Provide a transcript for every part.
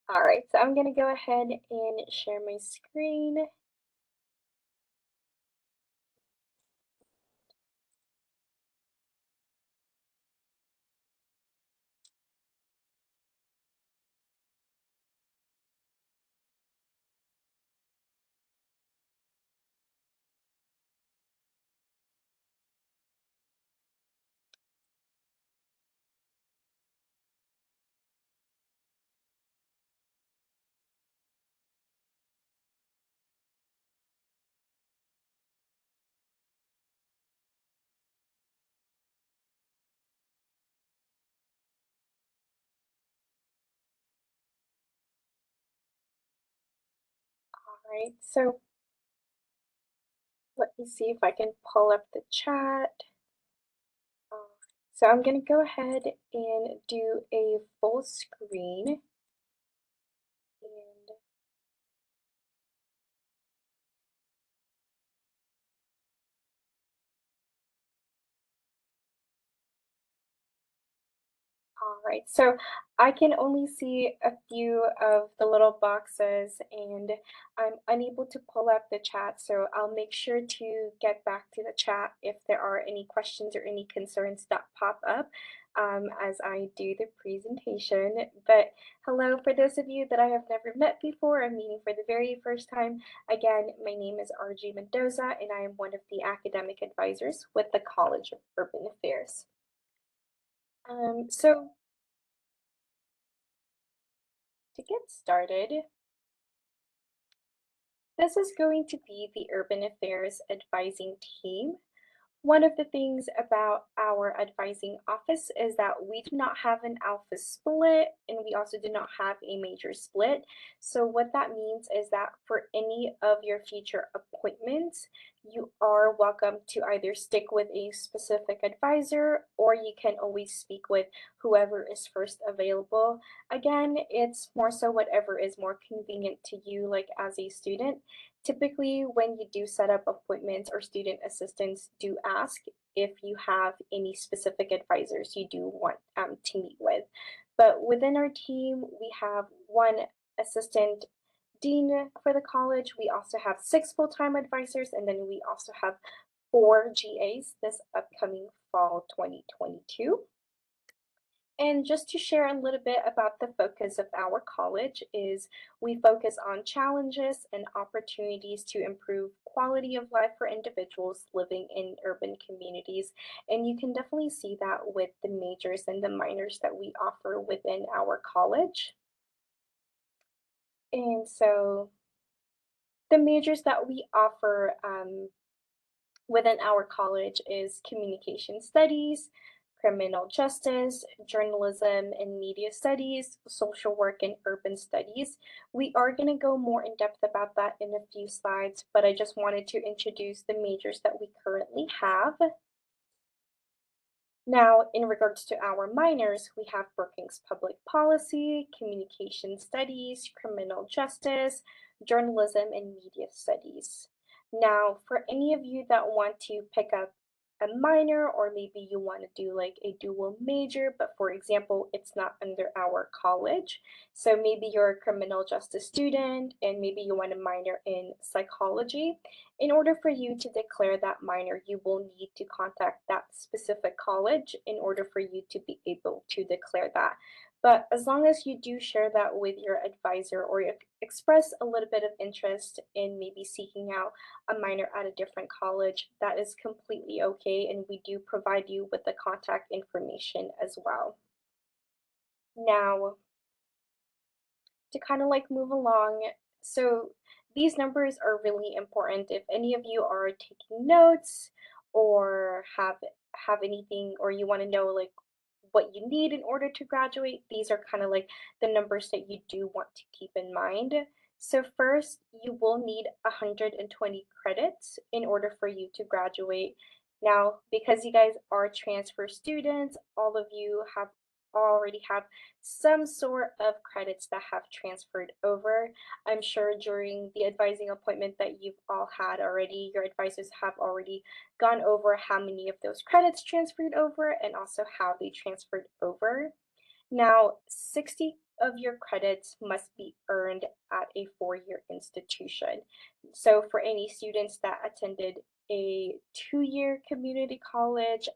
All right, so I'm gonna go ahead and share my screen. All right, so let me see if I can pull up the chat. So I'm gonna go ahead and do a full screen. And all right, so I can only see a few of the little boxes and I'm unable to pull up the chat, so I'll make sure to get back to the chat if there are any questions or any concerns that pop up as I do the presentation. But hello, for those of you that I have never met before, I'm meeting for the very first time. Again, my name is RG Mendoza and I am one of the academic advisors with the College of Urban Affairs. So to get started, this is going to be the Urban Affairs Advising Team. One of the things about our advising office is that we do not have an alpha split and we also do not have a major split. So what that means is that for any of your future appointments, you are welcome to either stick with a specific advisor or you can always speak with whoever is first available. Again, it's more so whatever is more convenient to you, like as a student. Typically, when you do set up appointments or student assistants do ask if you have any specific advisors you do want to meet with. But within our team, we have one assistant dean for the college. We also have 6 full-time advisors, and then we also have 4 GAs this upcoming fall 2022. And just to share a little bit about the focus of our college is we focus on challenges and opportunities to improve quality of life for individuals living in urban communities. And you can definitely see that with the majors and the minors that we offer within our college. And so the majors that we offer within our college is communication studies, criminal justice, journalism and media studies, social work, and urban studies. We are going to go more in depth about that in a few slides, but I just wanted to introduce the majors that we currently have. Now, in regards to our minors, we have Brookings Public Policy, Communication Studies, Criminal Justice, Journalism, and Media Studies. Now, for any of you that want to pick up a minor, or maybe you want to do like a dual major, but for example, it's not under our college. So maybe you're a criminal justice student and maybe you want a minor in psychology. In order for you to declare that minor, you will need to contact that specific college in order for you to be able to declare that. But as long as you do share that with your advisor or you express a little bit of interest in maybe seeking out a minor at a different college, that is completely okay. And we do provide you with the contact information as well. Now, to kind of like move along. So these numbers are really important. If any of you are taking notes or have anything or you want to know like what you need in order to graduate, these are kind of like the numbers that you do want to keep in mind. So first, you will need 120 credits in order for you to graduate. Now, because you guys are transfer students, all of you have already have some sort of credits that have transferred over. I'm sure during the advising appointment that you've all had already, your advisors have already gone over how many of those credits transferred over and also how they transferred over. Now, 60 of your credits must be earned at a four-year institution. So for any students that attended a two-year community college,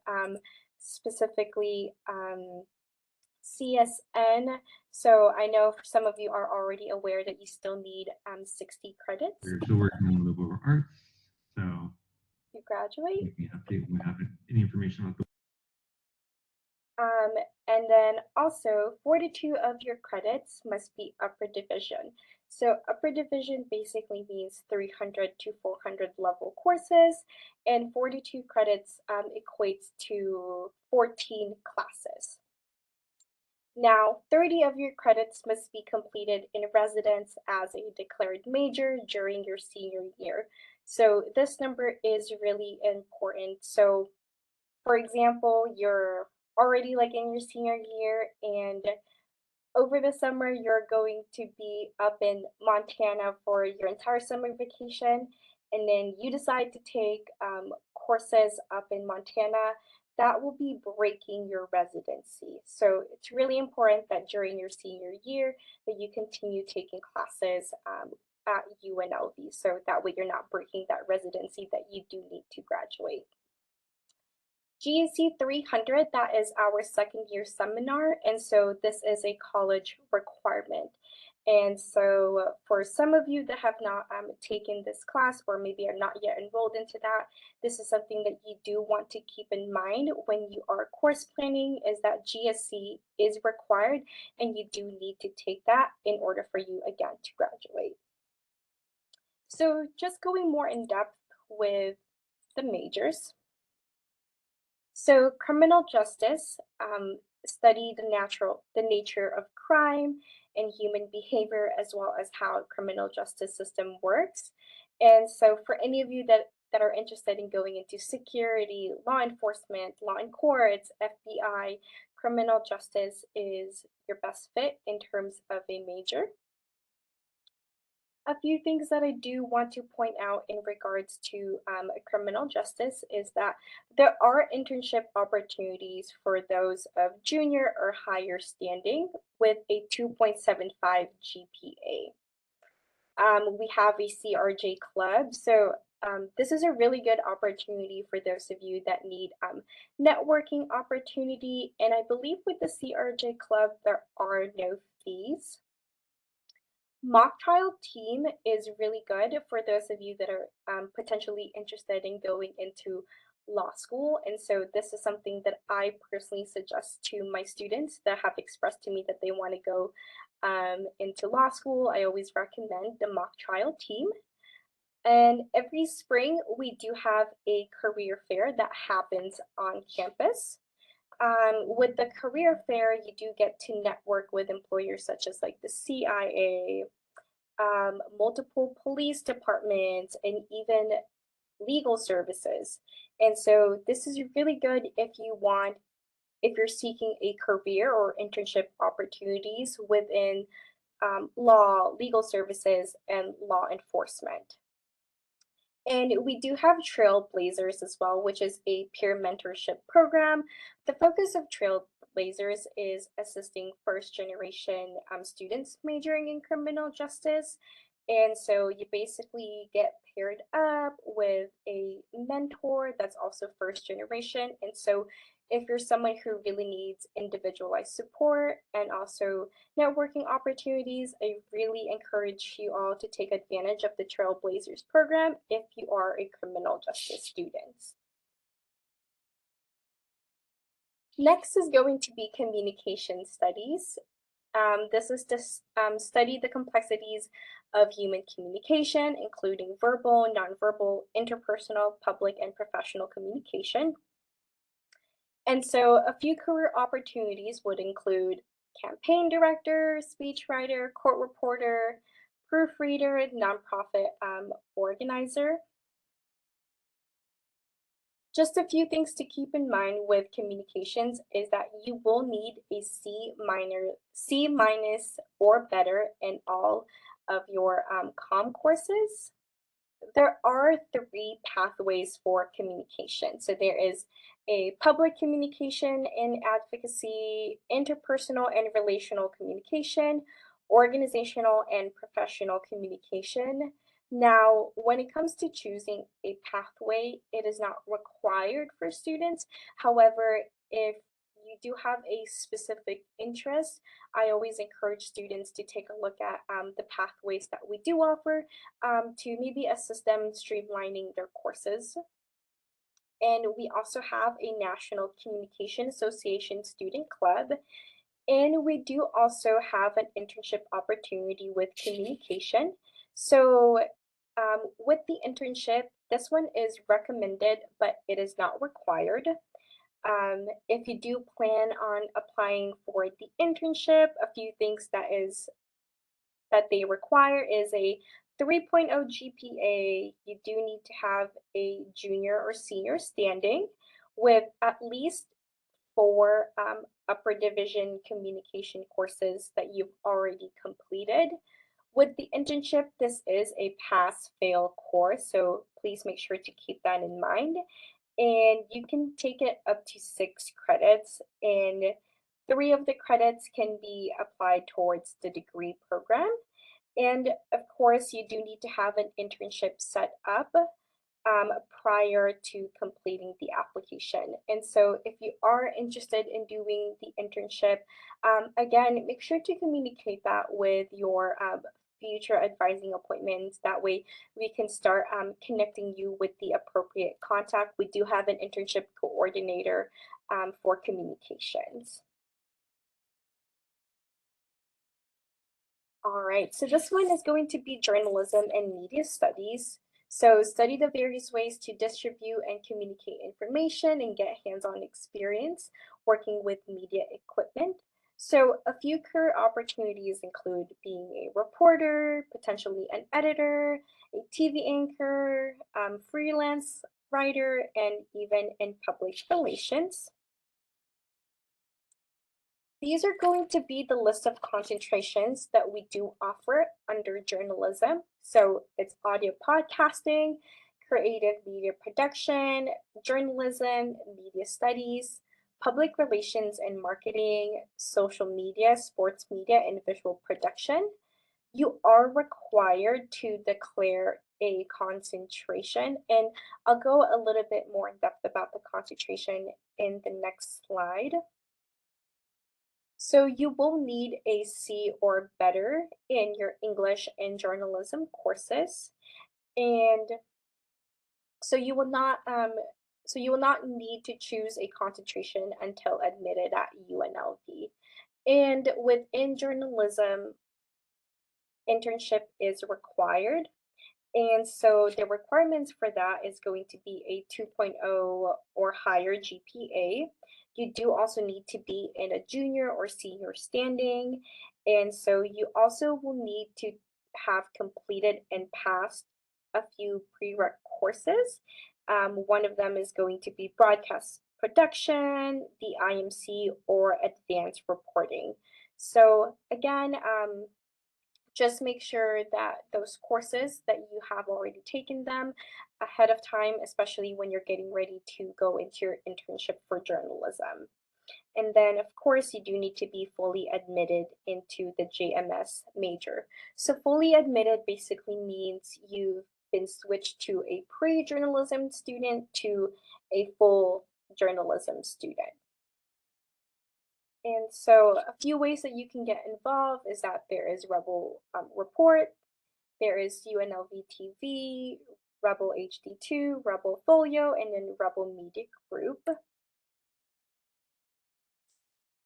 specifically CSN. So I know for some of you are already aware that you still need 60 credits We're still working on the liberal arts, so to graduate. we can update when we have any information about the. Um, and then also 42 of your credits must be upper division. So upper division basically means 300 to 400 level courses, and 42 credits equates to 14 classes. Now, 30 of your credits must be completed in residence as a declared major during your senior year. So this number is really important. So for example, you're already like in your senior year and over the summer you're going to be up in Montana for your entire summer vacation, and then you decide to take courses up in Montana, that will be breaking your residency. So it's really important that during your senior year that you continue taking classes at UNLV, so that way you're not breaking that residency that you do need to graduate. GEC 300, that is our second year seminar, and so this is a college requirement. And so for some of you that have not taken this class or maybe are not yet enrolled into that, this is something that you do want to keep in mind when you are course planning, is that GSC is required and you do need to take that in order for you again to graduate. So just going more in depth with the majors. So criminal justice study the nature of crime and human behavior, as well as how criminal justice system works. And so for any of you that are interested in going into security, law enforcement, law and courts, FBI, criminal justice is your best fit in terms of a major. A few things that I do want to point out in regards to criminal justice is that there are internship opportunities for those of junior or higher standing with a 2.75 GPA. We have a CRJ club, so this is a really good opportunity for those of you that need networking opportunity, and I believe with the CRJ club there are no fees. Mock trial team is really good for those of you that are potentially interested in going into law school. And so this is something that I personally suggest to my students that have expressed to me that they want to go into law school. I always recommend the mock trial team. And every spring, we do have a career fair that happens on campus. With the career fair, you do get to network with employers such as like the CIA, multiple police departments, and even legal services. And so this is really good if you're seeking a career or internship opportunities within law, legal services, and law enforcement. And we do have Trailblazers as well, which is a peer mentorship program. The focus of Trailblazers is assisting first generation students majoring in criminal justice. And so you basically get paired up with a mentor that's also first generation. And so if you're someone who really needs individualized support and also networking opportunities, I really encourage you all to take advantage of the Trailblazers program if you are a criminal justice student. Next is going to be communication studies. This is to study the complexities of human communication, including verbal, nonverbal, interpersonal, public, and professional communication. And so a few career opportunities would include campaign director, speechwriter, court reporter, proofreader, nonprofit organizer. Just a few things to keep in mind with communications is that you will need a C minus or better in all of your comm courses. There are three pathways for communication. So there is a public communication and advocacy, interpersonal and relational communication, organizational and professional communication. Now, when it comes to choosing a pathway, it is not required for students. However, if you do have a specific interest, I always encourage students to take a look at the pathways that we do offer to maybe assist them streamlining their courses. And we also have a National Communication Association Student Club. And we do also have an internship opportunity with communication. So with the internship, this one is recommended, but it is not required. If you do plan on applying for the internship, a few things that they require is a 3.0 GPA. You do need to have a junior or senior standing with at least four upper division communication courses that you've already completed. With the internship, this is a pass-fail course, so please make sure to keep that in mind. And you can take it up to 6 credits, and 3 of the credits can be applied towards the degree program. And of course, you do need to have an internship set up prior to completing the application. And so if you are interested in doing the internship, again, make sure to communicate that with your future advising appointments. That way we can start connecting you with the appropriate contact. We do have an internship coordinator for communications. All right, so this one is going to be journalism and media studies. So study the various ways to distribute and communicate information and get hands-on experience working with media equipment. So a few career opportunities include being a reporter, potentially an editor, a TV anchor, freelance writer, and even in public relations. These are going to be the list of concentrations that we do offer under journalism. So it's audio podcasting, creative media production, journalism, media studies, public relations and marketing, social media, sports media, and visual production. You are required to declare a concentration, and I'll go a little bit more in depth about the concentration in the next slide. So you will need a C or better in your English and journalism courses. And so you will not need to choose a concentration until admitted at UNLV. And within journalism, internship is required. And so the requirements for that is going to be a 2.0 or higher GPA. You do also need to be in a junior or senior standing. And so you also will need to have completed and passed a few prereq courses. One of them is going to be broadcast production, the IMC, or advanced reporting. So again, just make sure that those courses that you have already taken them ahead of time, especially when you're getting ready to go into your internship for journalism. And then, of course, you do need to be fully admitted into the JMS major. So fully admitted basically means you've been switched to a pre-journalism student to a full journalism student. And so a few ways that you can get involved is that there is Rebel Report, there is UNLV TV, Rebel HD2, Rebel Folio, and then Rebel Media Group.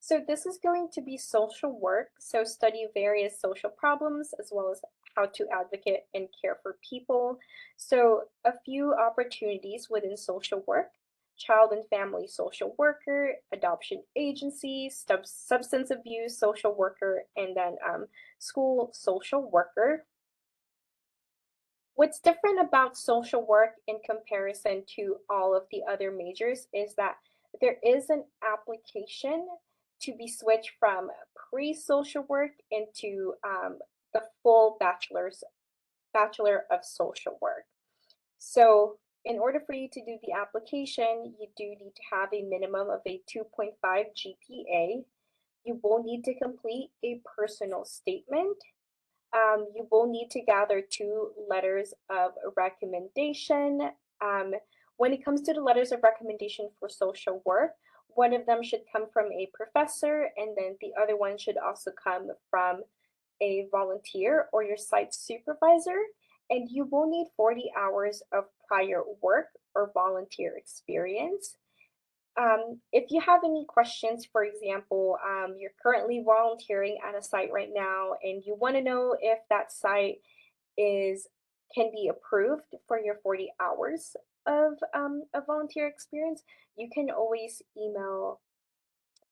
So this is going to be social work, so study various social problems as well as how to advocate and care for people. So a few opportunities within social work: child and family social worker, adoption agency, substance abuse social worker, and then school social worker. What's different about social work in comparison to all of the other majors is that there is an application to be switched from pre-social work into the full Bachelor of Social Work. So In order for you to do the application, you do need to have a minimum of a 2.5 GPA. You will need to complete a personal statement. You will need to gather 2 letters of recommendation. Um, when it comes to the letters of recommendation for social work, one of them should come from a professor, and then the other one should also come from a volunteer or your site supervisor. And you will need 40 hours of prior work or volunteer experience. If you have any questions, for example, you're currently volunteering at a site right now and you want to know if that site is can be approved for your 40 hours of volunteer experience, you can always email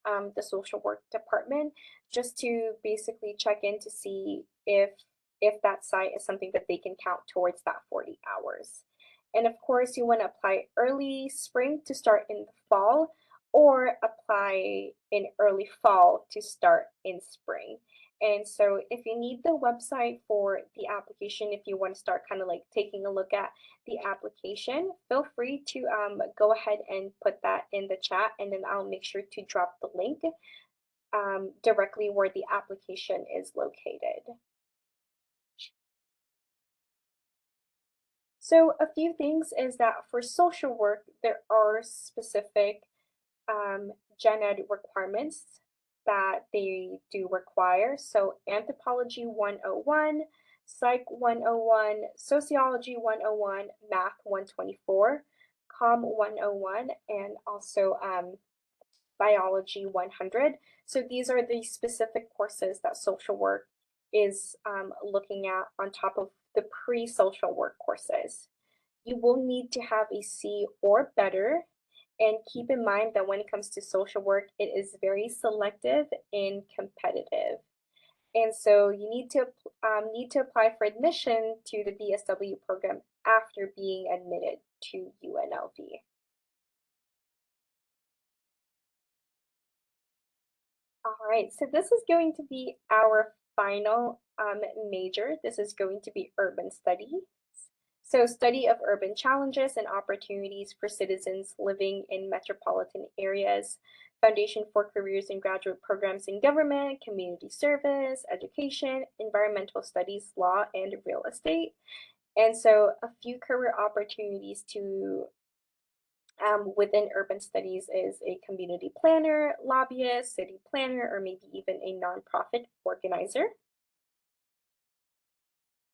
the social work department just to basically check in to see if that site is something that they can count towards that 40 hours. And of course, you want to apply early spring to start in the fall, or apply in early fall to start in spring. And so if you need the website for the application, if you want to start kind of like taking a look at the application, feel free to go ahead and put that in the chat, and then I'll make sure to drop the link directly where the application is located. So a few things is that for social work, there are specific gen ed requirements that they do require. So Anthropology 101, Psych 101, Sociology 101, Math 124, Com 101, and also Biology 100. So these are the specific courses that social work is looking at on top of the pre-social work courses. You will need to have a C or better, and keep in mind that when it comes to social work, it is very selective and competitive. And so you need to apply for admission to the BSW program after being admitted to UNLV. All right, so this is going to be our final major. This is going to be urban studies. So study of urban challenges and opportunities for citizens living in metropolitan areas, foundation for careers in graduate programs in government, community service, education, environmental studies, law, and real estate. And so a few career opportunities to within urban studies is a community planner, lobbyist, city planner, or maybe even a nonprofit organizer.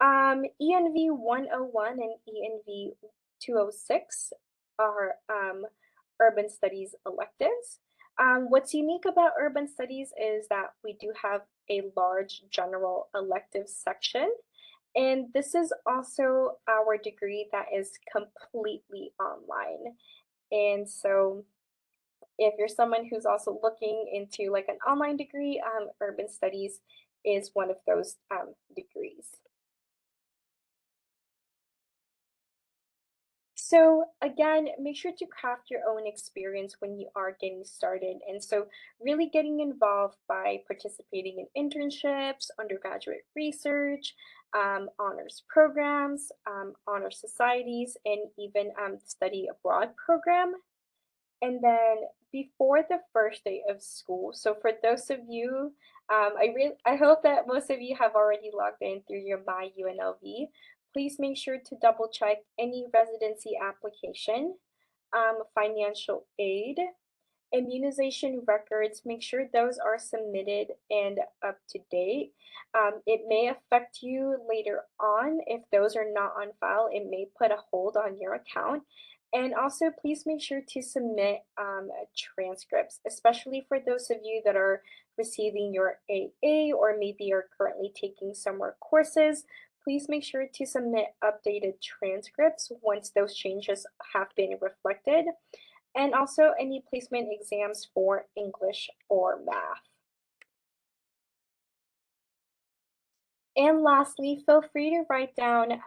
ENV 101 and ENV 206 are urban studies electives. What's unique about urban studies is that we do have a large general elective section, and this is also our degree that is completely online. And so if you're someone who's also looking into like an online degree, urban studies is one of those degrees. So again, make sure to craft your own experience when you are getting started. And so really getting involved by participating in internships, undergraduate research, honors programs, honor societies, and even study abroad program. And then before the first day of school, so for those of you, I hope that most of you have already logged in through your My UNLV. Please make sure to double check any residency application, financial aid, immunization records. Make sure those are submitted and up to date. It may affect you later on if those are not on file. It may put a hold on your account. And also, please make sure to submit transcripts, especially for those of you that are receiving your AA or maybe are currently taking summer courses. Please make sure to submit updated transcripts once those changes have been reflected, and also any placement exams for English or math. And lastly, feel free to write down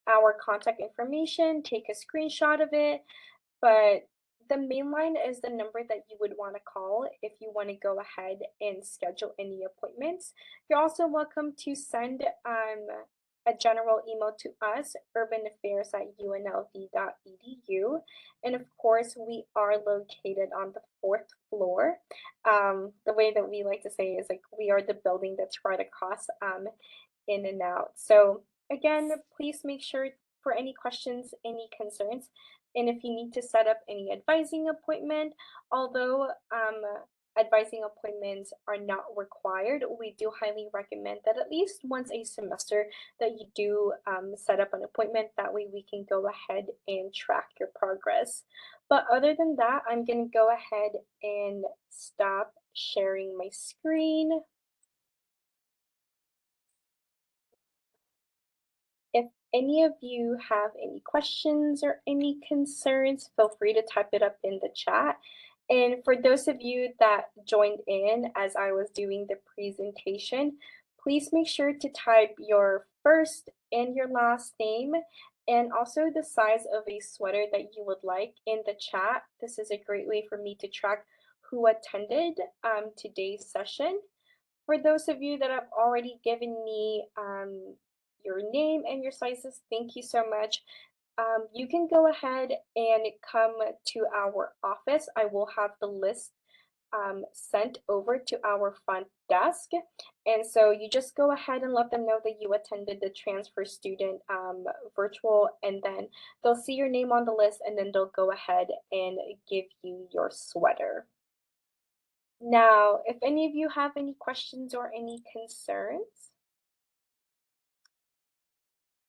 our contact information, take a screenshot of it, but the main line is the number that you would want to call if you want to go ahead and schedule any appointments. You're also welcome to send a general email to us, urbanaffairs@unlv.edu. And of course, we are located on the fourth floor. The way that we like to say is like we are the building that's right across in and out. So again, please make sure for any questions, any concerns, and if you need to set up any advising appointment, although advising appointments are not required, we do highly recommend that at least once a semester that you do set up an appointment. That way we can go ahead and track your progress. But other than that, I'm going to go ahead and stop sharing my screen. If any of you have any questions or any concerns, feel free to type it up in the chat. And for those of you that joined in as I was doing the presentation, please make sure to type your first and your last name and also the size of a sweater that you would like in the chat. This is a great way for me to track who attended today's session. For those of you that have already given me your name and your sizes, thank you so much. You can go ahead and come to our office. I will have the list sent over to our front desk. And so you just go ahead and let them know that you attended the transfer student virtual, and then they'll see your name on the list, and then they'll go ahead and give you your sweater. Now, if any of you have any questions or any concerns,